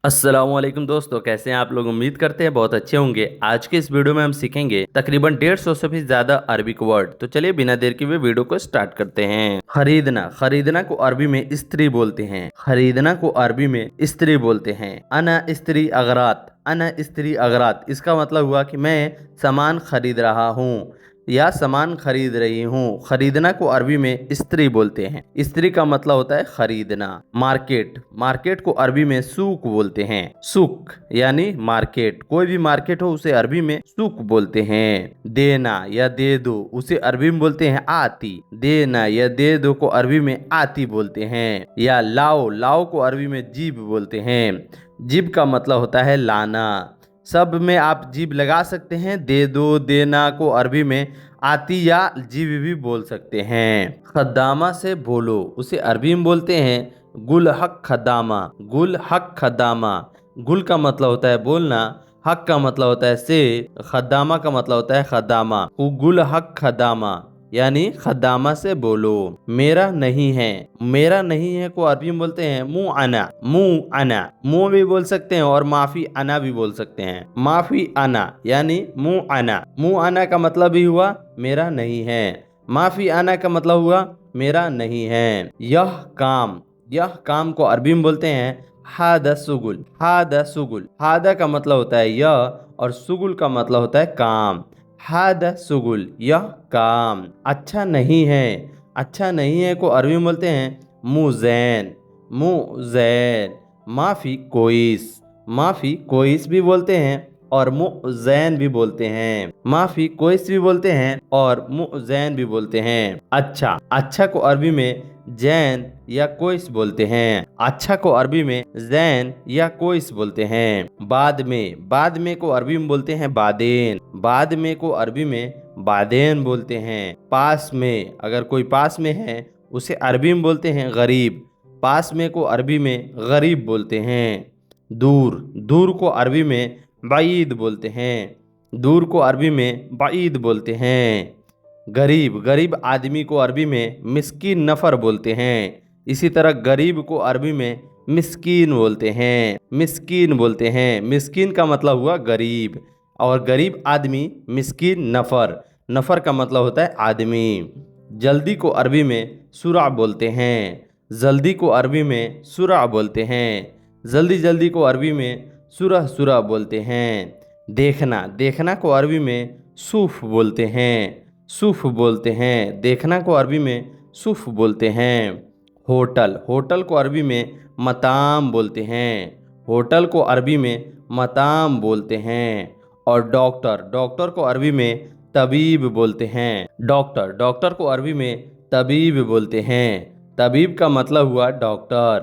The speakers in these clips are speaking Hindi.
अस्सलामुअलैकुम दोस्तों, कैसे हैं आप लोग। उम्मीद करते हैं बहुत अच्छे होंगे। आज के इस वीडियो में हम सीखेंगे तकरीबन 150 से भी ज्यादा अरबिक वर्ड। तो चलिए बिना देर के हुए वीडियो को स्टार्ट करते हैं। खरीदना, खरीदना को अरबी में स्त्री बोलते हैं। खरीदना को अरबी में स्त्री बोलते हैं। अना स्त्री अगरात, अना स्त्री अगरात, इसका मतलब हुआ कि मैं सामान खरीद रहा हूँ या सामान खरीद रही हूँ। खरीदना को अरबी में स्त्री बोलते हैं। स्त्री का मतलब होता है खरीदना। मार्केट, मार्केट को अरबी में सूक बोलते हैं। सूक यानी मार्केट, कोई भी मार्केट हो उसे अरबी में सूक बोलते हैं। देना या दे दो उसे अरबी में बोलते हैं आती। देना या दे दो को अरबी में आती बोलते हैं। या लाओ, लाओ को अरबी में जीब बोलते हैं। जीब का मतलब होता है लाना। सब में आप जीभ लगा सकते हैं। दे दो, देना को अरबी में आती या जीभ भी बोल सकते हैं। खद्दामा से बोलो उसे अरबी में बोलते हैं गुल हक खद्दामा। गुल हक खद्दामा, गुल का मतलब होता है बोलना, हक का मतलब होता है से, खद्दामा का मतलब होता है खद्दामा। गुल हक खद्दामा यानी खद्दामा से बोलो। मेरा नहीं है, मेरा नहीं है को अरबी में बोलते हैं मुँह आना। मुँह आना, मुँह भी बोल सकते हैं और माफी आना भी बोल सकते हैं। माफी आना यानी मुँह आना। मुँह आना का मतलब भी हुआ मेरा नहीं है। माफी आना का मतलब हुआ मेरा नहीं है। यह काम, यह काम को अरबी में बोलते हैं हादा सुगुल। हादा सुगुल, हादा का मतलब होता है यह और सुगुल का मतलब होता है काम। हादा सुगुल, यह काम। अच्छा नहीं है, अच्छा नहीं है को अरबी में बोलते हैं मुजैन। मुजैन, माफी कोइस, माफी कोइस भी बोलते हैं और मुजैन भी बोलते हैं। माफी कोइस भी बोलते हैं और मुजैन भी बोलते हैं। अच्छा, अच्छा को अरबी में जैन या कोइस बोलते हैं। अच्छा को अरबी में जैन या कोइस बोलते हैं। बाद में, बाद में को अरबी में बोलते हैं बादेन। बाद में को अरबी में बादेन बोलते हैं। पास में, अगर कोई पास में है उसे अरबी में बोलते हैं गरीब। पास में को अरबी में गरीब बोलते हैं। दूर, दूर को अरबी में बाईद बोलते हैं। दूर को अरबी में बाईद बोलते हैं। गरीब, गरीब आदमी को अरबी में मिस्कीन नफ़र बोलते हैं। इसी तरह गरीब को अरबी में मिस्कीन बोलते हैं। मिस्कीन बोलते हैं, मिस्कीन का मतलब हुआ गरीब और गरीब आदमी मिस्कीन नफ़र। नफ़र का मतलब होता है आदमी। जल्दी को अरबी में सुरा बोलते हैं। जल्दी को अरबी में सुरा बोलते हैं। जल्दी जल्दी को अरबी में सुरह सुरह बोलते हैं। देखना, देखना को अरबी में सूफ बोलते हैं। सूफ बोलते हैं, देखना को अरबी में सूफ बोलते हैं। होटल, होटल को अरबी में मताम बोलते हैं। होटल को अरबी में मताम बोलते हैं। और डॉक्टर, डॉक्टर को अरबी में तबीब बोलते हैं। डॉक्टर, डॉक्टर को अरबी में तबीब बोलते हैं। तबीब का मतलब हुआ डॉक्टर।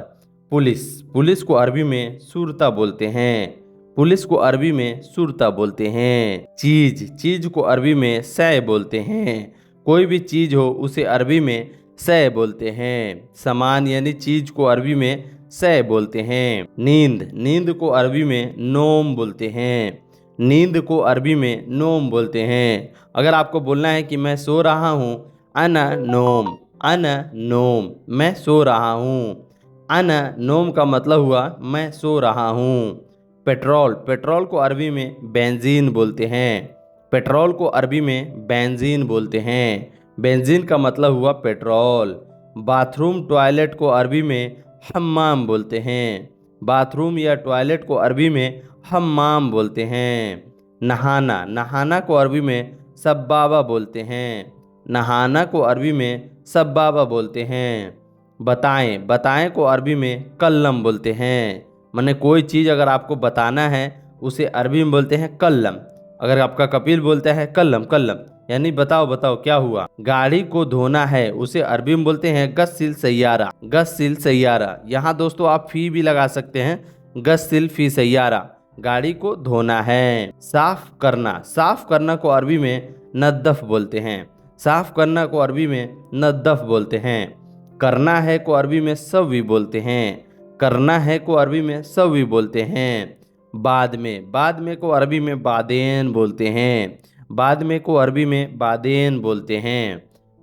पुलिस, पुलिस को अरबी में सुरता बोलते हैं। पुलिस को अरबी में सुरता बोलते हैं। चीज, चीज को अरबी में सै बोलते हैं। कोई भी चीज हो उसे अरबी में सै बोलते हैं। सामान यानी चीज को अरबी में सै बोलते हैं। नींद, नींद को अरबी में नोम बोलते हैं। नींद को अरबी में नोम बोलते हैं। अगर आपको बोलना है कि मैं सो रहा हूँ, अना नोम, अना नोम, मैं सो रहा हूँ। अना नोम का मतलब हुआ मैं सो रहा हूँ। पेट्रोल, पेट्रोल को अरबी में बेंजीन बोलते हैं। पेट्रोल को अरबी में बेंजीन बोलते हैं। बेंजीन का मतलब हुआ पेट्रोल। बाथरूम, टॉयलेट को अरबी में हम्माम बोलते हैं। बाथरूम या टॉयलेट को अरबी में हम्माम बोलते हैं। नहाना, नहाना को अरबी में सब्बाबा बोलते हैं। नहाना को अरबी में सब्बाबा बोलते हैं। बताएं, बताएं को अरबी में कल्लम बोलते हैं। माने कोई चीज़ अगर आपको बताना है उसे अरबी में बोलते हैं कल्लम। अगर आपका कपिल बोलता है कल्लम कल्लम यानी बताओ बताओ क्या हुआ। गाड़ी को धोना है उसे अरबी में बोलते हैं गस्सिल सैयारा। गस्सिल सैयारा, यहाँ दोस्तों आप फी भी लगा सकते हैं, गस्सिल फी सैयारा, गाड़ी को धोना है। साफ करना, साफ करना को अरबी में नद्दफ बोलते हैं। साफ करना को अरबी में नद्दफ बोलते हैं। करना है को अरबी में सव्वी बोलते हैं। करना है को अरबी में सव्वी बोलते हैं। बाद में, बाद में को अरबी में बादेन बोलते हैं। बाद में को अरबी में बादेन बोलते हैं।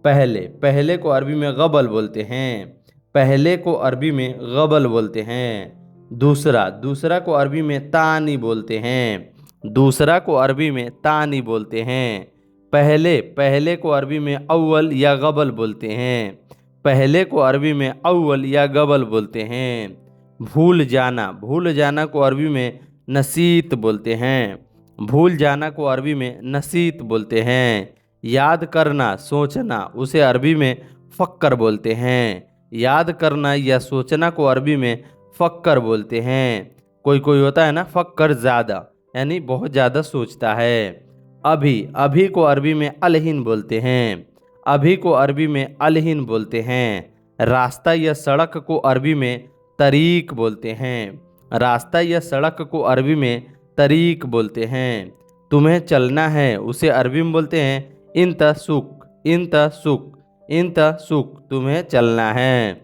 पहले, पहले को अरबी में गबल बोलते हैं। पहले को अरबी में गबल बोलते हैं। दूसरा, दूसरा को अरबी में तानी बोलते हैं। दूसरा को अरबी में तानी बोलते हैं। पहले, पहले को अरबी में अव्वल या गबल बोलते हैं। पहले को अरबी में अव्वल या गबल बोलते हैं। भूल जाना, भूल जाना को अरबी में नसीत बोलते हैं। भूल जाना को अरबी में नसीत बोलते हैं। याद करना, सोचना, उसे अरबी में फ़क्र बोलते हैं। याद करना या सोचना को अरबी में फ़क्र बोलते हैं। कोई कोई होता है ना फ़क्र ज़्यादा, यानी बहुत ज़्यादा सोचता है। अभी, अभी को अरबी में अलहिन बोलते हैं। अभी को अरबी में अलहिन बोलते हैं। रास्ता या सड़क को अरबी में तरीक बोलते हैं। रास्ता या सड़क को अरबी में तरीक बोलते हैं। तुम्हें चलना है, उसे अरबी में बोलते हैं इंतसुक। इंतसुक, इंतसुक, तुम्हें चलना है।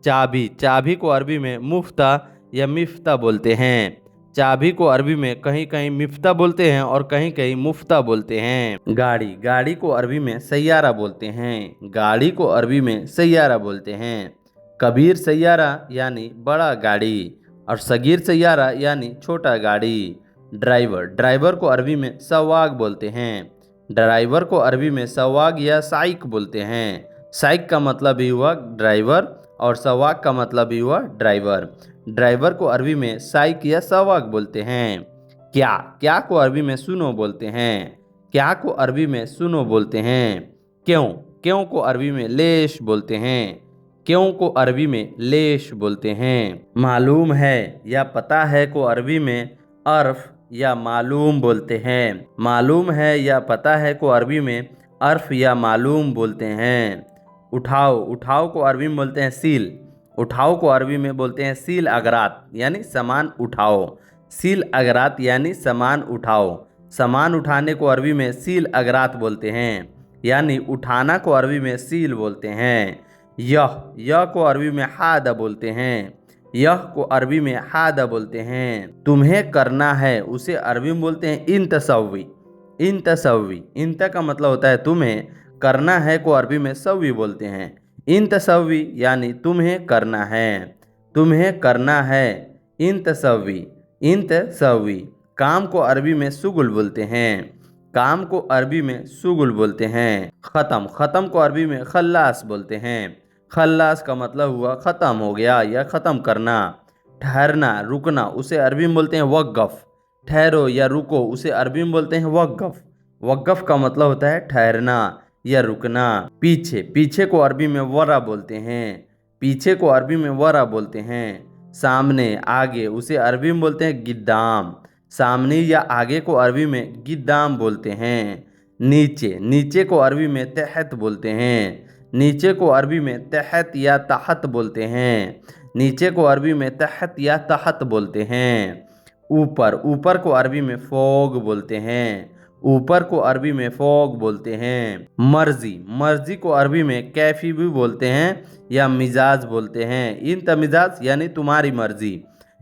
चाबी, चाबी को अरबी में मुफ्ता या मिफ्ता बोलते हैं। चाबी को अरबी में कहीं कहीं मिफ्ता बोलते हैं और कहीं कहीं मुफ्ता बोलते हैं। गाड़ी, गाड़ी को अरबी में सैयारा बोलते हैं। गाड़ी को अरबी में सैयारा बोलते हैं। कबीर सैयारा यानी बड़ा गाड़ी और सगीर सैयारा यानी छोटा गाड़ी। ड्राइवर, ड्राइवर को अरबी में सवाक बोलते हैं। ड्राइवर को अरबी में सवाक या साइक बोलते हैं। साइक का मतलब ही हुआ ड्राइवर और सवाक का मतलब ही हुआ ड्राइवर। ड्राइवर को अरबी में साइक या सवाक बोलते हैं। क्या, क्या को अरबी में सुनो बोलते हैं। क्या को अरबी में सुनो बोलते हैं। क्यों, क्यों को अरबी में लेश बोलते हैं। क्यों को अरबी में लेश बोलते हैं। मालूम है या पता है को अरबी में अर्फ या मालूम बोलते हैं। मालूम है या पता है को अरबी में अर्फ या मालूम बोलते हैं। उठाओ, उठाओ को अरबी में बोलते हैं सील। उठाओ को अरबी में बोलते हैं सील अगरात यानी सामान उठाओ। सील अगरात यानी सामान उठाओ। सामान उठाने को अरबी में सील अगरात बोलते हैं, यानी उठाना को अरबी में सील बोलते हैं। यह को अरबी में हादा बोलते हैं। यह को अरबी में हादा बोलते हैं। तुम्हें करना है, उसे अरबी में बोलते हैं इंतसव्वी। इंतसव्वी, इंत का मतलब होता है तुम्हें, करना है को अरबी में सव्वी बोलते हैं। इंतसव्वी यानी तुम्हें करना है। तुम्हें करना है, इंतसव्वी। इंतसव्वी। काम को अरबी में सुगुल बोलते हैं। काम को अरबी में सुगुल बोलते हैं। ख़त्म, ख़त्म को अरबी में खल्लास बोलते हैं। खल्लास का मतलब हुआ ख़त्म हो गया या ख़त्म करना। ठहरना, रुकना, उसे अरबी में बोलते हैं वक़्फ़। ठहरो या रुको, उसे अरबी में बोलते हैं वक़्फ़। वक़्फ़ का मतलब होता है ठहरना या रुकना। पीछे, पीछे को अरबी में वरा बोलते हैं। पीछे को अरबी में वरा बोलते हैं। सामने, आगे, उसे अरबी में बोलते हैं गिद्दाम। सामने या आगे को अरबी में गिद्दाम बोलते हैं। नीचे, नीचे को अरबी में तहत बोलते हैं। नीचे को अरबी में तहत या तहत बोलते हैं। नीचे को अरबी में तहत या तहत बोलते हैं। ऊपर, ऊपर को अरबी में फ़ौग बोलते हैं। ऊपर को अरबी में फ़ौग बोलते हैं। मर्जी, मर्जी को अरबी में कैफ़ी भी बोलते हैं या मिजाज बोलते हैं। इंतमिजाज यानी तुम्हारी मर्जी।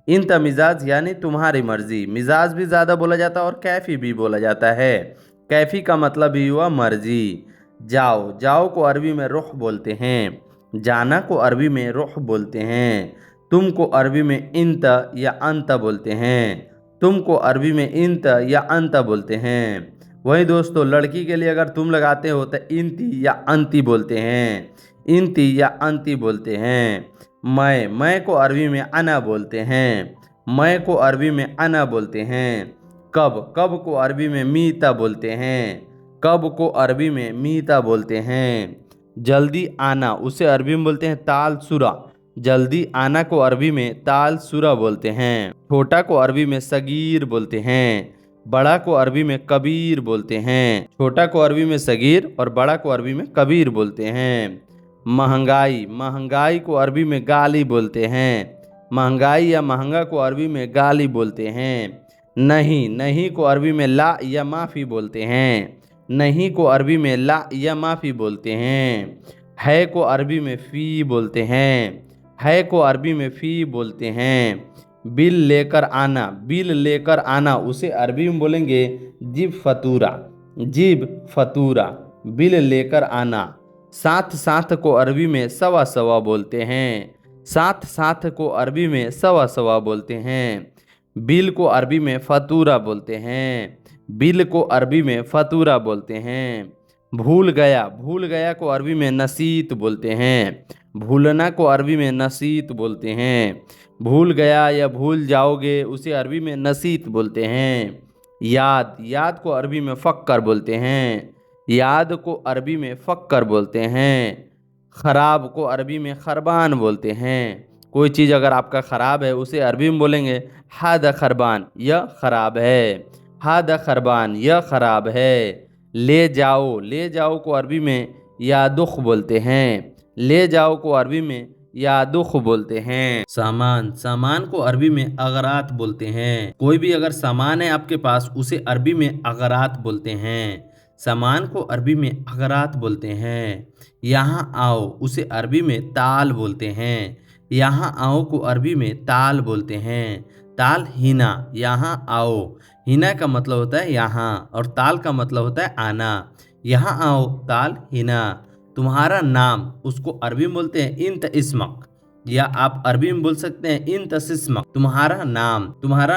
इंतमिजाज यानी तुम्हारी मर्जी। मिजाज भी ज़्यादा बोला जाता है और कैफ़ी भी बोला जाता है। कैफ़ी का मतलब ही हुआ मर्जी। जाओ, जाओ को अरबी में रुख बोलते हैं। जाना को अरबी में रुख बोलते हैं। तुम को अरबी में इंत या अंत बोलते हैं। तुम को अरबी में इंत या अंत बोलते हैं। वही दोस्तों, लड़की के लिए अगर तुम लगाते हो तो इंती या अंती बोलते हैं। इंती या अंती बोलते हैं। मैं को अरबी में अना बोलते हैं। मैं को अरबी में अना बोलते हैं। कब, कब को अरबी में मीता बोलते हैं। कब को अरबी में मीता बोलते हैं। जल्दी आना, उसे अरबी में बोलते हैं ताल सुरा। जल्दी आना को अरबी में ताल सुरा बोलते हैं। छोटा को अरबी में सगीर बोलते हैं। बड़ा को अरबी में कबीर बोलते हैं। छोटा को अरबी में सगीर और बड़ा को अरबी में कबीर बोलते हैं। महंगाई, महंगाई को अरबी में गाली बोलते हैं। महंगाई या महंगा को अरबी में गाली बोलते हैं। नहीं, नहीं को अरबी में ला या माफ़ी बोलते हैं। नहीं को अरबी में ला या माफ़ी बोलते हैं। है को अरबी में फ़ी बोलते हैं। है को अरबी में फ़ी बोलते हैं। बिल लेकर आना, बिल लेकर आना, उसे अरबी में बोलेंगे जिब फतूरा। जिब फतूरा, बिल लेकर आना। साथ, साथ को अरबी में सवा सवा बोलते हैं। साथ साथ को अरबी में सवा सवा बोलते हैं। बिल को अरबी में फतूरा बोलते हैं। बिल को अरबी में फतूरा बोलते हैं। भूल गया को अरबी में नसीत बोलते हैं। भूलना को अरबी में नसीत बोलते हैं। भूल गया या भूल जाओगे उसे अरबी में नसीत बोलते हैं। याद को अरबी में फ़क्कर बोलते हैं। याद को अरबी में फ़क्कर बोलते हैं। ख़राब को अरबी में खरबान बोलते हैं। कोई चीज़ अगर आपका ख़राब है उसे अरबी में बोलेंगे हादा खरबान, यह ख़राब है। हादा खरबान, यह ख़राब है। ले जाओ को अरबी में यादुख बोलते हैं। ले जाओ को अरबी में यादुख बोलते हैं। सामान को अरबी में अगरात बोलते हैं। कोई भी अगर सामान है आपके पास उसे अरबी में अगरात बोलते हैं। सामान को अरबी में अगरात बोलते हैं। यहाँ आओ उसे अरबी में ताल बोलते हैं। यहाँ आओ को अरबी में ताल बोलते हैं। ताल हिना, यहाँ आओ। हिना का मतलब होता है यहाँ और ताल का मतलब होता है आना। यहाँ आओ ताल हिना। तुम्हारा नाम उसको अरबी में बोलते हैं इंत इस्मक, या आप अरबी में बोल सकते हैं इंत सिस्मक। तुम्हारा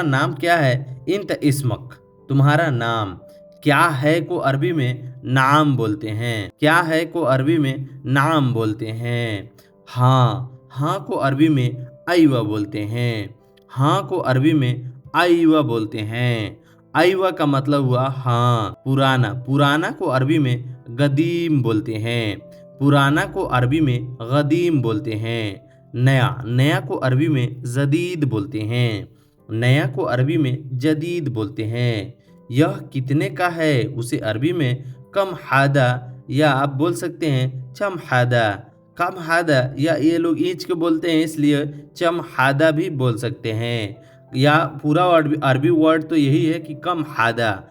नाम क्या है? इंत इस्मक, तुम्हारा नाम। क्या है को अरबी में नाम बोलते हैं। क्या है को अरबी में नाम बोलते हैं। हाँ को अरबी में आइवा बोलते हैं। हाँ को अरबी में आइवा बोलते हैं। आइवा का मतलब हुआ हाँ। पुराना को अरबी में गदीम बोलते हैं। पुराना को अरबी में गदीम बोलते हैं। नया को अरबी में जदीद बोलते हैं। नया को अरबी में जदीद बोलते हैं। यह कितने का है उसे अरबी में कम हादा, या आप बोल सकते हैं चम हादा। कम हादा, या ये लोग ईच के बोलते हैं इसलिए चम हादा भी बोल सकते हैं। या पूरा अरबी वर्ड तो यही है कि कम हादा,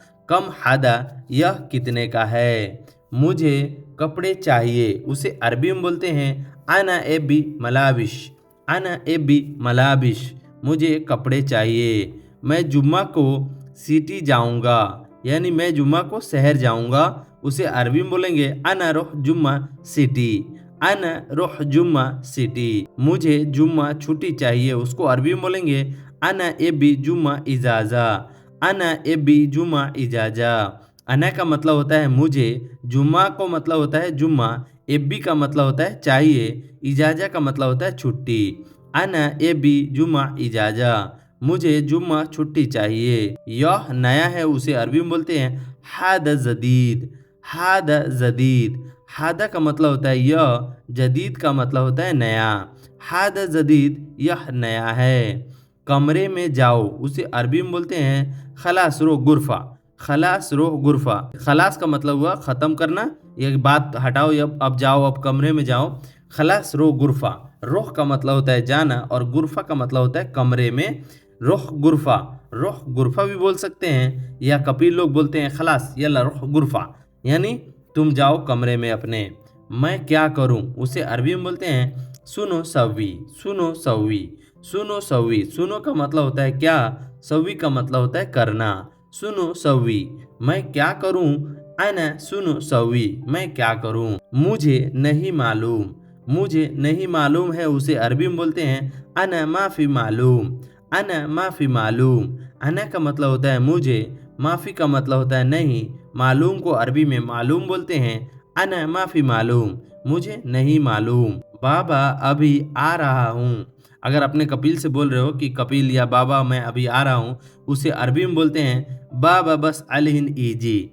यह कितने का है। मुझे कपड़े चाहिए उसे अरबी में बोलते हैं अना एबी मलाबिश। मुझे कपड़े चाहिए। मैं जुम्मा को सिटी जाऊंगा, यानी मैं जुम्मा को शहर जाऊंगा, उसे अरबी में बोलेंगे अना रोह जुम्मा सिटी। मुझे जुम्मा छुट्टी चाहिए उसको अरबी में बोलेंगे अना एबी जुम्मा इजाजा। अना का मतलब होता है मुझे, जुम्मा को मतलब होता है जुम्मा, एबी का मतलब होता है चाहिए, इजाजा का मतलब होता है छुट्टी। अना एबी जुम्मा इजाजा, मुझे जुम्मा छुट्टी चाहिए। यह नया है उसे अरबी में बोलते हैं हादा जदीद। हादा का मतलब होता है यह, जदीद का मतलब होता है नया। हादा जदीद, यह नया है। कमरे में जाओ उसे अरबी में बोलते हैं खलास रो गुरफा। खलास का मतलब हुआ ख़त्म करना, ये बात हटाओ, अब जाओ, अब कमरे में जाओ। खलास रो गुरफा, रोह का मतलब होता है जाना और गुरफा का मतलब होता है कमरे में। रोह गुरफा भी बोल सकते हैं, या कपिल लोग बोलते हैं खलास यल्ला रोह गुरफा, यानी तुम जाओ कमरे में अपने। मैं क्या करूं उसे अरबी में बोलते हैं सुनो सवी। सुनो का मतलब होता है क्या, सवी का मतलब होता है करना। सुनो सवी, मैं क्या करूं, अना सुनो सवी, मैं क्या करूं। मुझे नहीं मालूम है उसे अरबी में बोलते हैं अना माफी मालूम। अना का मतलब होता है मुझे, माफ़ी का मतलब होता है नहीं, मालूम को अरबी में मालूम बोलते हैं अना माफ़ी मालूम, मुझे नहीं मालूम। बाबा अभी आ रहा हूँ, अगर अपने कपिल से बोल रहे हो कि कपिल या बाबा मैं अभी आ रहा हूँ, उसे अरबी में बोलते हैं बाबा बस अलहिन ईजी।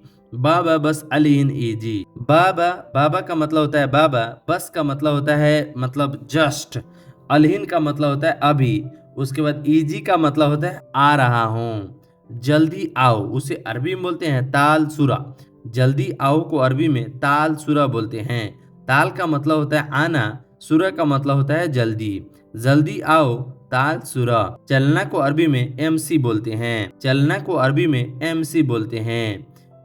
बाबा का मतलब होता है बाबा, बस का मतलब होता है मतलब जस्ट, अलहिन का मतलब होता है अभी, उसके बाद ईजी का मतलब होता है आ रहा हूँ। जल्दी आओ उसे अरबी में बोलते हैं ताल सुरा। जल्दी आओ को अरबी में ताल सुरा बोलते हैं। ताल का मतलब होता है आना, सुरा का मतलब होता है जल्दी आओ ताल सुरा। चलना को अरबी में एमसी बोलते हैं।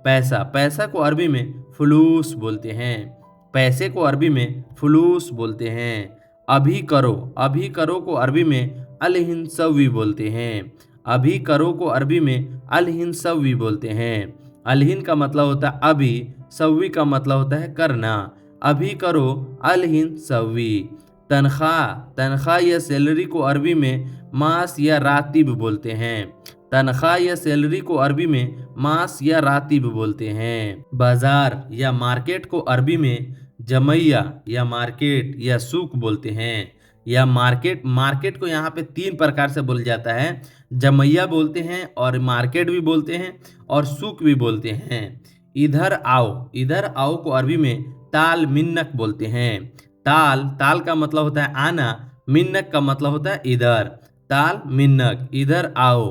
पैसा को अरबी में फुलूस बोलते हैं। पैसे को अरबी में फुलूस बोलते हैं। अभी करो को अरबी में अलहिन सवी बोलते हैं। अभी करो को अरबी में अलहिन सवी बोलते हैं। अलहिन का मतलब होता है अभी, सवी का मतलब होता है करना। अभी करो अलहिन सवी। तनख्वाह, तनख्वाह या सैलरी को अरबी में मास या रातिब बोलते हैं। तनख्वाह या सैलरी को अरबी में मास या रातिब बोलते हैं। बाजार या मार्केट को अरबी में जमैया या मार्केट या सूक बोलते हैं। या मार्केट, मार्केट को यहाँ पे 3 प्रकार से बोला जाता है। जमैया बोलते हैं और मार्केट भी बोलते हैं और सूक भी बोलते हैं। इधर आओ, इधर आओ को अरबी में ताल मिन्नक बोलते हैं। ताल, ताल का मतलब होता है आना, मिन्नक का मतलब होता है इधर। ताल मिन्नक, इधर आओ।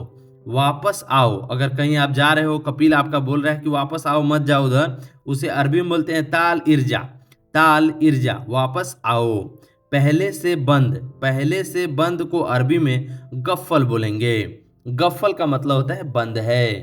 वापस आओ, अगर कहीं आप जा रहे हो, कपिल आपका बोल रहा है कि वापस आओ मत जाओ उधर, उसे अरबी में बोलते हैं ताल इर्जा। ताल इर्जा, वापस आओ। पहले से बंद, पहले से बंद को अरबी में गफ्फल बोलेंगे। गफ्फल का मतलब होता है बंद है।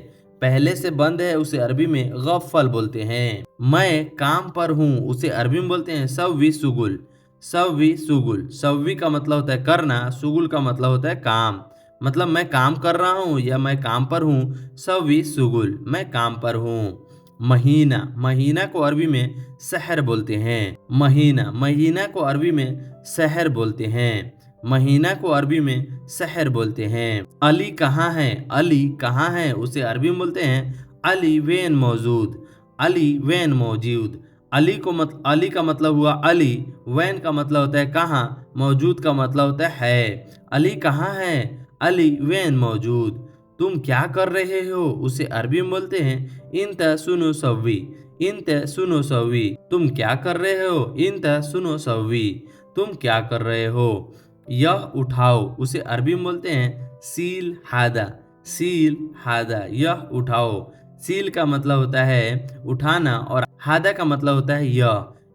पहले से बंद है उसे अरबी में गफ्फल बोलते हैं। मैं काम पर हूँ उसे अरबी में बोलते हैं सव्वी सुगुल। सव्वी सुगुल, सव्वी का मतलब होता है करना, सुगुल का मतलब होता है काम। मतलब मैं काम कर रहा हूँ या मैं काम पर हूँ, सव्वी सुगुल, मैं काम पर हूँ। महीना, महीना को अरबी में सहर बोलते हैं। महीना, महीना को अरबी में सहर बोलते हैं। महीना को अरबी में सहर बोलते हैं। अली कहाँ है, अली कहाँ है उसे अरबी में बोलते हैं अली वेन मौजूद। अली वेन मौजूद, अली अली का मतलब हुआ अली, वैन का मतलब होता है कहाँ, मौजूद का मतलब होता है। अली कहाँ है, अली वैन मौजूद। तुम क्या कर रहे हो उसे अरबी में बोलते हैं इंत सुनो सव्वी। इंत सुनो सव्वी, तुम क्या कर रहे हो, इंत सुनो सव्वी, तुम क्या कर रहे हो। यह उठाओ उसे अरबी में बोलते हैं सील हादा। सील हादा, यह उठाओ। सील का मतलब होता है उठाना और हादा का मतलब होता है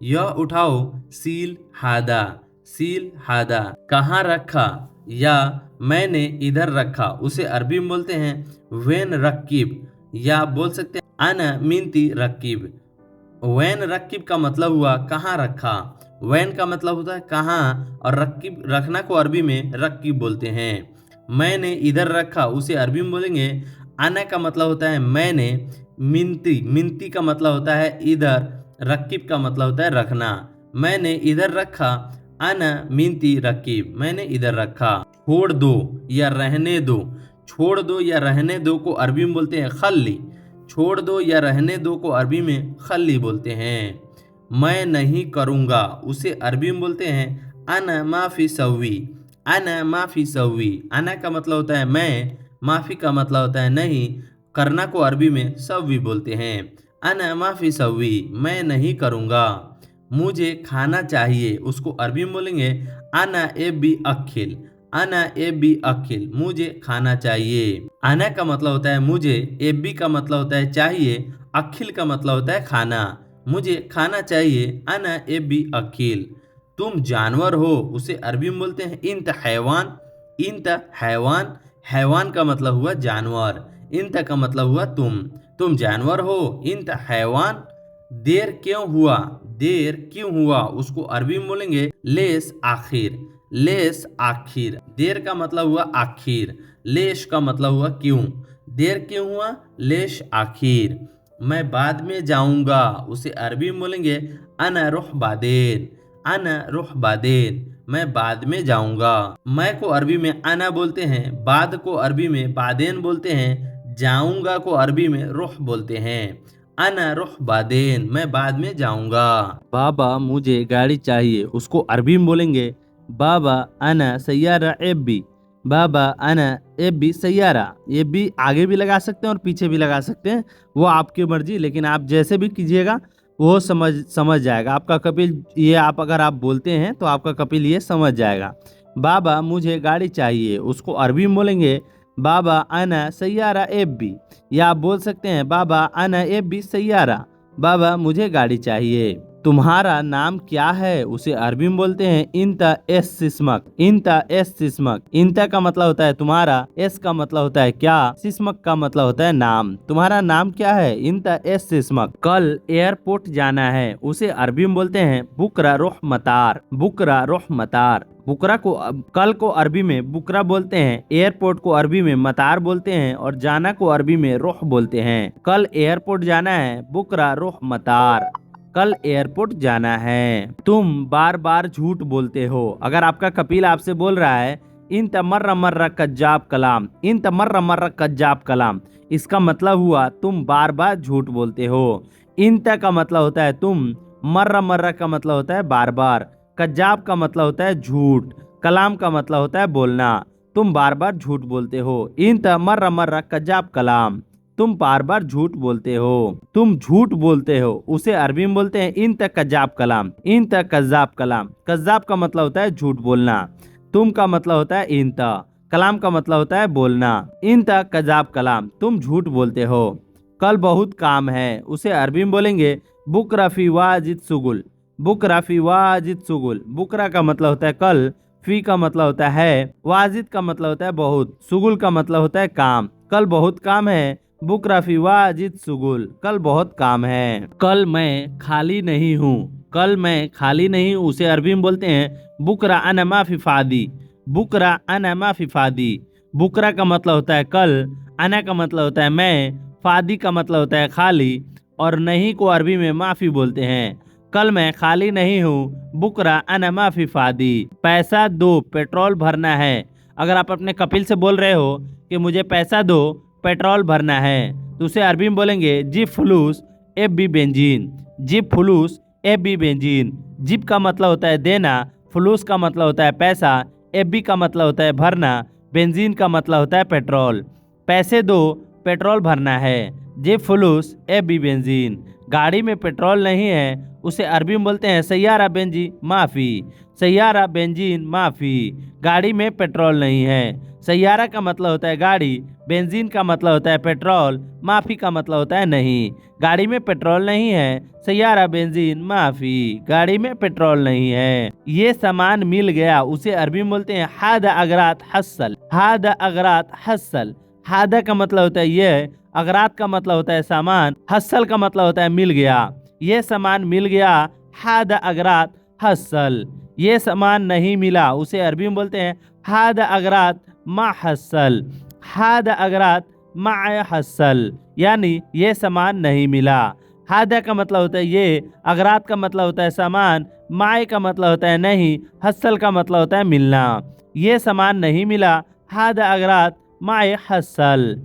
यह उठाओ, सील हादा। सील हादा। कहाँ रखा, या मैंने इधर रखा उसे अरबी में बोलते हैं वेन रकीब। या बोल सकते हैं अना मिनती रकीब। वैन रकीब का मतलब हुआ कहाँ रखा। वैन का मतलब होता है कहाँ और रकीब, रखना को अरबी में रकीब बोलते हैं। मैंने इधर रखा उसे अरबी में बोलेंगे आना का मतलब होता है मैंने। मिनती, मिनती का मतलब होता है इधर, रकीब का मतलब होता है रखना। मैंने इधर रखा, आना मिनती रकीब, मैंने इधर रखा। छोड़ दो या रहने दो, छोड़ दो या रहने दो को अरबी में बोलते हैं खल्ली। छोड़ दो या रहने दो को अरबी में खल्ली बोलते हैं। मैं नहीं करूँगा उसे अरबी में बोलते हैं अना माफ़ी सव्वी। अना माफ़ी सव्वी, अना का मतलब होता है मैं, माफ़ी का मतलब होता है नहीं, करना को अरबी में सव्वी बोलते हैं। अना माफ़ी सव्वी, मैं नहीं करूँगा। मुझे खाना चाहिए उसको अरबी में बोलेंगे अना एबी अखिल। अना एबी अखिल, मुझे खाना चाहिए। अना का मतलब होता है मुझे, एबी का मतलब होता है चाहिए, अखिल का मतलब होता है खाना। मुझे खाना चाहिए, अना एबी अखिल। तुम जानवर हो उसे अरबी में बोलते हैं इंत हैवान। इंत हैवान, हैवान का मतलब हुआ जानवर, इंत का मतलब हुआ तुम जानवर हो, इंत हैवान। देर क्यों हुआ, देर क्यों हुआ उसको अरबी में बोलेंगे लेस आखिर। लेस आखिर, देर का मतलब हुआ आखिर, लेश का मतलब हुआ क्यों। देर क्यों हुआ, लेश आखिर। मैं बाद में जाऊंगा उसे अरबी में बोलेंगे अना रुह बादेन। अना रुह बादेन, मैं बाद में जाऊंगा। मैं को अरबी में अना बोलते हैं, बाद को अरबी में बादेन बोलते हैं, जाऊंगा को अरबी में रुह बोलते हैं। अना रुह बादेन, मैं बाद में जाऊंगा। बाबा मुझे गाड़ी चाहिए उसको अरबी में बोलेंगे बाबा अना सैयारा एबी। बाबा अना एबी सैयारा। ये भी आगे भी लगा सकते हैं और पीछे भी लगा सकते हैं, वो आपकी मर्जी, लेकिन आप जैसे भी कीजिएगा वो समझ जाएगा आपका कपिल। ये आप अगर आप बोलते हैं तो आपका कपिल ये समझ जाएगा। बाबा मुझे गाड़ी चाहिए उसको अरबी में बोलेंगे बाबा अना सैयारा एबी। या आप बोल सकते हैं बाबा अना एबी सैयारा, बाबा मुझे गाड़ी चाहिए। तुम्हारा नाम क्या है उसे अरबी में बोलते हैं इंता एस सिस्मक। इंता एस सिस्मक, इंता का मतलब होता है तुम्हारा, एस का मतलब होता है क्या, सिस्मक का मतलब होता है नाम। तुम्हारा नाम क्या है, इंता एस सिस्मक। कल एयरपोर्ट जाना है उसे अरबी में बोलते हैं बुकरा रुह मतार। बुकरा रुह मतार, बुकरा को, कल को अरबी में बुकरा बोलते हैं, एयरपोर्ट को अरबी में मतार बोलते हैं और जाना को अरबी में रुह बोलते हैं। कल एयरपोर्ट जाना है, बुकरा रुह मतार। कल एयरपोर्ट जाना है। तुम बार बार झूठ बोलते हो। अगर आपका कपिल आपसे बोल रहा है इन तमर्र मर्र कज्जाब कलाम, इन तमर्र मर्र कज्जाब कलाम, इसका मतलब हुआ तुम बार बार झूठ बोलते हो। इन त का मतलब होता है तुम, मर्र मर्र का मतलब होता है बार बार, कज्जाब का मतलब होता है झूठ, कलाम का मतलब होता है बोलना। तुम बार बार झूठ बोलते हो। इन त मर्र मर्र कज्जाब कलाम, तुम बार बार झूठ बोलते हो। तुम झूठ बोलते हो उसे अरबी में बोलते हैं इन तक कज्जाब कलाम, इन तक कज्जाब कलाम। कज्जाब का मतलब होता है झूठ बोलना, तुम का मतलब होता है इन तक, कलाम का मतलब होता है बोलना। इन तक कज्जाब कलाम, तुम झूठ बोलते हो। कल बहुत काम है उसे अरबी में बोलेंगे बुकरा फी वाजिद सुगुल, बुकरा फी वाजिद सुगुल। बुकरा का मतलब होता है कल, फी का मतलब होता है, वाजिद का मतलब होता है बहुत, सुगुल का मतलब होता है काम। कल बहुत काम है, बुकरा फी वाजिद सुगुल, कल बहुत काम है। कल मैं खाली नहीं हूँ, कल मैं खाली नहीं हूँ उसे अरबी में बोलते हैं बुकरा अना मा फी फादी, बुकरा अना मा फी फादी। बुकरा का मतलब होता है कल, अना का मतलब होता है मैं, फादी का मतलब होता है खाली, और नहीं को अरबी में माफी बोलते हैं। कल मैं खाली नहीं हूँ, बुकरा अना माफी फादी। पैसा दो, पेट्रोल भरना है। अगर आप अपने कपिल से बोल रहे हो कि मुझे पैसा दो, पेट्रोल भरना है, तो उसे अरबी में बोलेंगे जिप फुलूस एफ बी बेंजीन, जिप फुलूस एफ बी बेंजीन। जिप का मतलब होता है देना, फुलूस का मतलब होता है पैसा, एफ बी का मतलब होता है भरना, बेंजीन का मतलब होता है पेट्रोल। पैसे दो, पेट्रोल भरना है, जिप फुलूस एफ बी बेंजीन। गाड़ी में पेट्रोल नहीं है उसे अरबी में बोलते हैं सैयारा बेंजी माफ़ी, सैयारा बेंजीन माफ़ी। गाड़ी में पेट्रोल नहीं है। सैयारा का मतलब होता है गाड़ी, बेंजीन का मतलब होता है पेट्रोल, माफ़ी का मतलब होता है नहीं। गाड़ी में पेट्रोल नहीं है, सैयारा बेंजीन माफ़ी, गाड़ी में पेट्रोल नहीं है। ये सामान मिल गया उसे अरबी में बोलते हैं हादा अगरात हसल, हादा अगरात हसल। हादा का मतलब होता है ये, अगरात का मतलब होता है सामान, हसल का मतलब होता है मिल गया। ये सामान मिल गया, हादा अगरात हसल। ये सामान नहीं मिला उसे अरबी में बोलते हैं हादा अगरात मा हसल, हादा अगरात मा हसल, यानी ये सामान नहीं मिला। हादा का मतलब होता है ये, अगरात का मतलब होता है सामान, माए का मतलब होता है नहीं, हसल का मतलब होता है मिलना। ये सामान नहीं मिला, हादा अगरात माए हसल।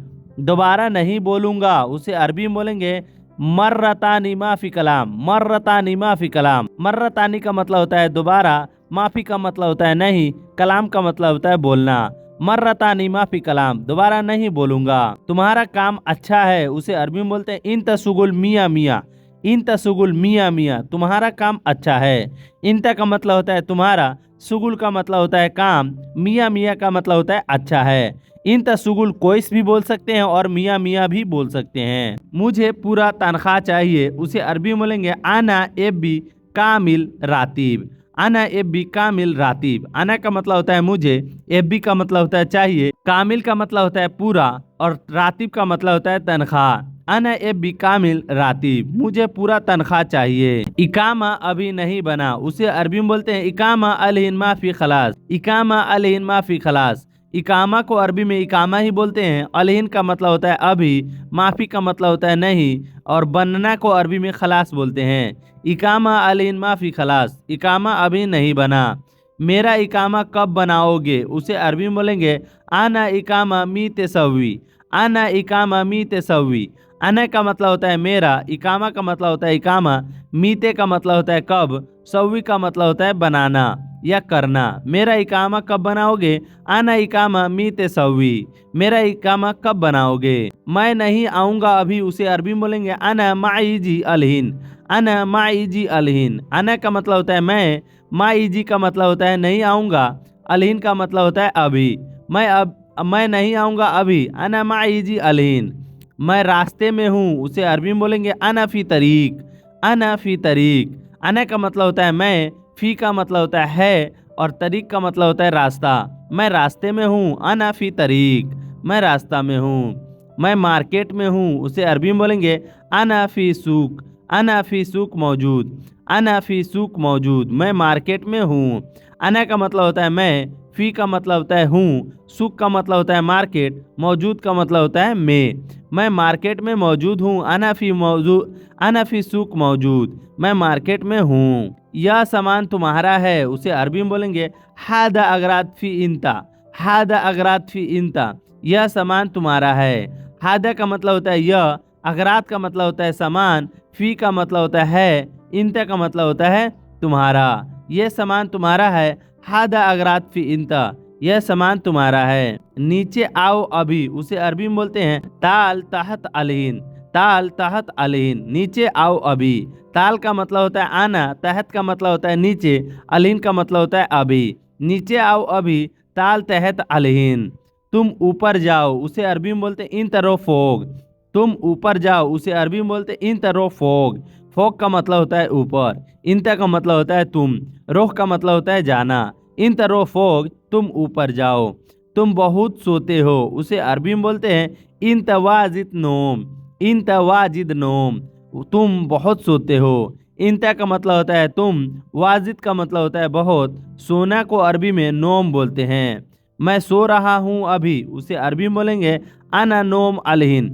दोबारा नहीं बोलूंगा उसे अरबी में बोलेंगे मर्रतानी माफी कलाम, मर्रतानी माफी कलाम। मर्रतानी का मतलब होता है दोबारा, माफी का मतलब होता है नहीं, कलाम का मतलब होता है बोलना। मर्रतानी माफी कलाम, दोबारा नहीं बोलूंगा। तुम्हारा काम अच्छा है उसे अरबी में बोलते हैं इन तसुगुल मियाँ मियाँ, इन तसुगुल मियाँ मियाँ, तुम्हारा काम अच्छा है। इंता का मतलब होता है तुम्हारा, सुगुल का मतलब होता है काम, मियाँ मियाँ का मतलब होता है अच्छा है। इन तसुगुल कोइस भी बोल सकते हैं और मियाँ मियाँ भी बोल सकते हैं। मुझे पूरा तनख्वाह चाहिए उसे अरबी में बोलेंगे आना एबी कामिल रातीब, आना एबी कामिल रातीब। आना का मतलब होता है मुझे, एबी का मतलब होता है चाहिए, कामिल का मतलब होता है पूरा, और रातीब का मतलब होता है तनख्वाह। अना एबी कामिल रातीब, मुझे पूरा तनख्वाह चाहिए। इकामा अभी नहीं बना उसे अरबी में बोलते हैं इकामा अलहिन माफी खलास, इकामा अलहिन माफी खलास। इकामा को अरबी में इकामा ही बोलते हैं। अलहिन का मतलब होता है अभी, माफ़ी का मतलब होता है नहीं, और बनना को अरबी में खलास बोलते हैं। इकामा अलहिन माफ़ी खलास, इकामा अभी नहीं बना। मेरा इकामा कब बनाओगे उसे अरबी में बोलेंगे आना इकामा मी तेसवी, आना इकामा मी तेसवी। आना का मतलब होता है मेरा, इकामा का मतलब होता है इकामा, मीते का मतलब होता है कब, सवी का मतलब होता है बनाना या करना। मेरा इकामा कब बनाओगे, आना इकामा मीते सवी, मेरा इकामा कब बनाओगे। मैं नहीं आऊँगा अभी उसे अरबी में बोलेंगे आना माईजी अलहिन, आना माईजी अलहिन। आना का मतलब होता है मैं, माईजी का मतलब होता है नहीं आऊँगा, अलहिन का मतलब होता है अभी। मैं नहीं आऊँगा अभी, आना माईजी अलहिन। मैं रास्ते में हूँ उसे अरबी में बोलेंगे अना फी तरीक, अना फी तरीक। अना का मतलब होता है मैं, फी का मतलब होता है, और तरीक का मतलब होता है रास्ता। मैं रास्ते में हूँ, अना फी तरीक, मैं रास्ता में हूँ। मैं मार्केट में हूँ उसे अरबी में बोलेंगे अना फी सूक, अना फी सूक मौजूद, अना फी सूक मौजूद, मैं मार्केट में हूँ। अना का मतलब होता है मैं, फी का मतलब होता है हूँ, सूक का मतलब होता है मार्केट, मौजूद का मतलब होता है मैं। मैं मार्केट में मौजूद हूँ, अना फी सूक मौजूद, मैं मार्केट में हूँ। यह सामान तुम्हारा है, उसे अरबी में बोलेंगे हादा अगरात फी इंता, हादा अगरात फी इंता, यह सामान तुम्हारा है। हादा का मतलब होता है यह, अगरात का मतलब होता है सामान, फी का मतलब होता है, इंता का मतलब होता है तुम्हारा। यह सामान तुम्हारा है, हादा अगरात फी इंता, यह सामान तुम्हारा है। नीचे आओ अभी, उसे अरबी में बोलते हैं ताल तहत अलहीन, ताल तहत अलहीन, नीचे आओ अभी। ताल का मतलब होता है आना, तहत का मतलब होता है नीचे, अलहीन का मतलब होता है अभी। नीचे आओ अभी, ताल तहत अलहीन। तुम ऊपर जाओ, उसे अरबी में बोलते हैं इन तरो फोग, तुम ऊपर जाओ, उसे अरबी में बोलते हैं इन तरो फोग। फोग का मतलब होता है ऊपर, इंता का मतलब होता है तुम, रोह का मतलब होता है जाना। इन तरो फोग, तुम ऊपर जाओ। तुम बहुत सोते हो, उसे अरबी में बोलते हैं इन तवाजिद नोम, इन तवाजिद नोम, तुम बहुत सोते हो। इंता का मतलब होता है तुम, वाजिद का मतलब होता है बहुत। सोना को अरबी में नोम बोलते हैं। मैं सो रहा हूँ अभी, उसे अरबी में बोलेंगे अना नोम अलहीन,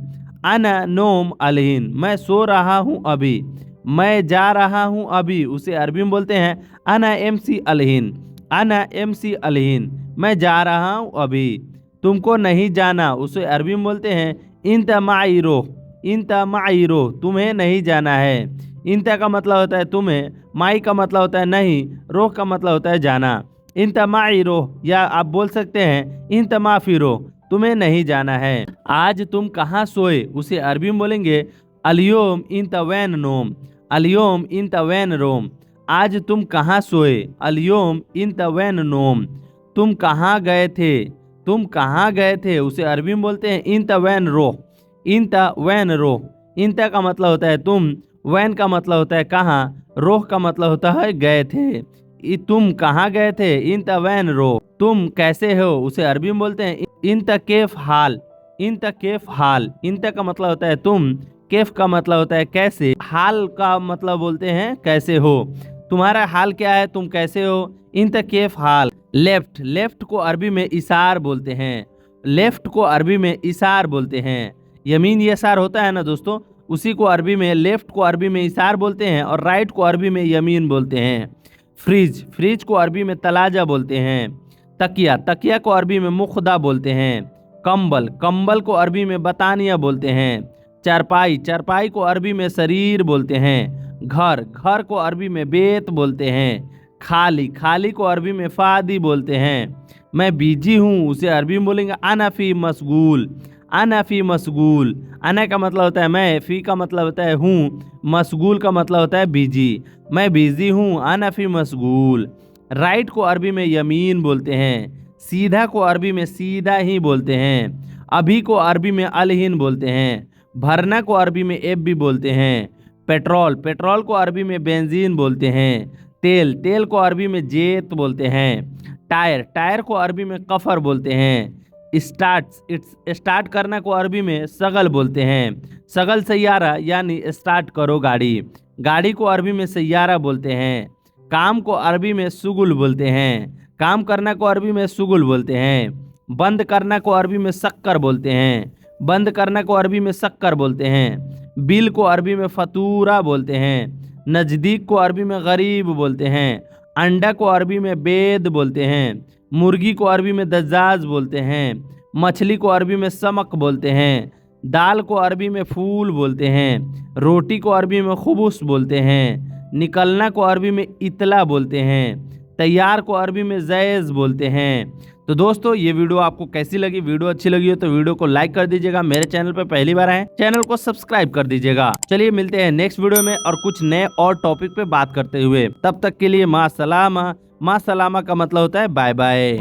अना नोम अलहीन, मैं सो रहा हूँ अभी। मैं जा रहा हूँ अभी, उसे अरबी में बोलते हैं अना एमसी अलहीन, अना एमसी अलहीन, मैं जा रहा हूँ अभी। तुमको नहीं जाना, उसे अरबी में बोलते हैं इंता माइरो, इंता माइरो, तुम्हें नहीं जाना है। इंता का मतलब होता है तुम्हें, माई का मतलब होता है नहीं, रोह का मतलब होता है जाना। इंता माइरो, या आप बोल सकते हैं इंता माफिरो, तुम्हें नहीं जाना है। आज तुम कहाँ सोए, उसे अरबी में बोलेंगे अलियोम इंता वैन नोम, अलियोम इंता वैन रोम, आज तुम कहाँ सोए, अलियोम इंता वैन नोम, तुम कहाँ गए थे, तुम कहाँ गए थे, उसे अरबी में बोलते हैं इंता वैन रोह, इंता वैन रोह। इंता का मतलब होता है तुम, वैन का मतलब होता है कहाँ, रोह का मतलब होता है गए थे। तुम कहाँ गए थे, इंता वैन रोह। तुम कैसे हो, उसे अरबी में बोलते हैं इंता केफ हाल, इंता केफ हाल, इंता का मतलब होता है तुम, केफ का मतलब होता है कैसे, हाल का मतलब बोलते हैं कैसे हो, तुम्हारा हाल क्या है, तुम कैसे हो। इंता केफ हाल। लेफ्ट, लेफ्ट को अरबी में इशार बोलते हैं, लेफ्ट को अरबी में इशार बोलते हैं। यमीन यसार होता है ना दोस्तों, उसी को अरबी में, लेफ्ट को अरबी में इशार बोलते हैं और राइट को अरबी में यमीन बोलते हैं। फ्रिज, फ्रिज को अरबी में तलाजा बोलते हैं। तकिया, तकिया को अरबी में मुख्दा बोलते हैं। कंबल, कंबल को अरबी में बतानिया बोलते हैं। चारपाई, चारपाई को अरबी में शरीर बोलते हैं। घर, घर को अरबी में बेत बोलते हैं। खाली, खाली को अरबी में फादी बोलते हैं। मैं बिजी हूँ, उसे अरबी में बोलेंगे अना फी मशगूल, अना फी मशगूल। अना का मतलब होता है मैं, फी का मतलब होता है हूँ, मशगूल का मतलब होता है बिजी। मैं बिजी हूँ, अना फी मशगूल। राइट को अरबी में यमीन बोलते हैं। सीधा को अरबी में सीधा ही बोलते हैं। अभी को अरबी में अलहीन बोलते हैं। भरना को अरबी में एब भी बोलते हैं। पेट्रोल, पेट्रोल को अरबी में बेंजीन बोलते हैं। तेल, तेल को अरबी में जेत बोलते हैं। टायर, टायर को अरबी में कफर बोलते हैं। स्टार्ट करना को अरबी में सगल बोलते हैं। सगल सैयारा यानी स्टार्ट करो गाड़ी। गाड़ी को अरबी में सैयारा बोलते हैं। काम को अरबी में सुगुल बोलते हैं। काम करना को अरबी में सुगुल बोलते हैं। बंद करना को अरबी में शक्कर बोलते हैं। बंद करना को अरबी में शक्कर बोलते हैं। बिल को अरबी में फतूरा बोलते हैं। नज़दीक को अरबी में गरीब बोलते हैं। अंडा को अरबी में बेद बोलते हैं। मुर्गी को अरबी में दज्जाज बोलते हैं। मछली को अरबी में समक बोलते हैं। दाल को अरबी में फूल बोलते हैं। रोटी को अरबी में खुबूस बोलते हैं। निकलना को अरबी में इतला बोलते हैं। तैयार को अरबी में जैज़ बोलते हैं। तो दोस्तों ये वीडियो आपको कैसी लगी, वीडियो अच्छी लगी हो तो वीडियो को लाइक कर दीजिएगा। मेरे चैनल पर पहली बार आए, चैनल को सब्सक्राइब कर दीजिएगा। चलिए मिलते हैं नेक्स्ट वीडियो में और कुछ नए और टॉपिक पे बात करते हुए। तब तक के लिए माँ सलामा। माँ सलामा का मतलब होता है बाय बाय।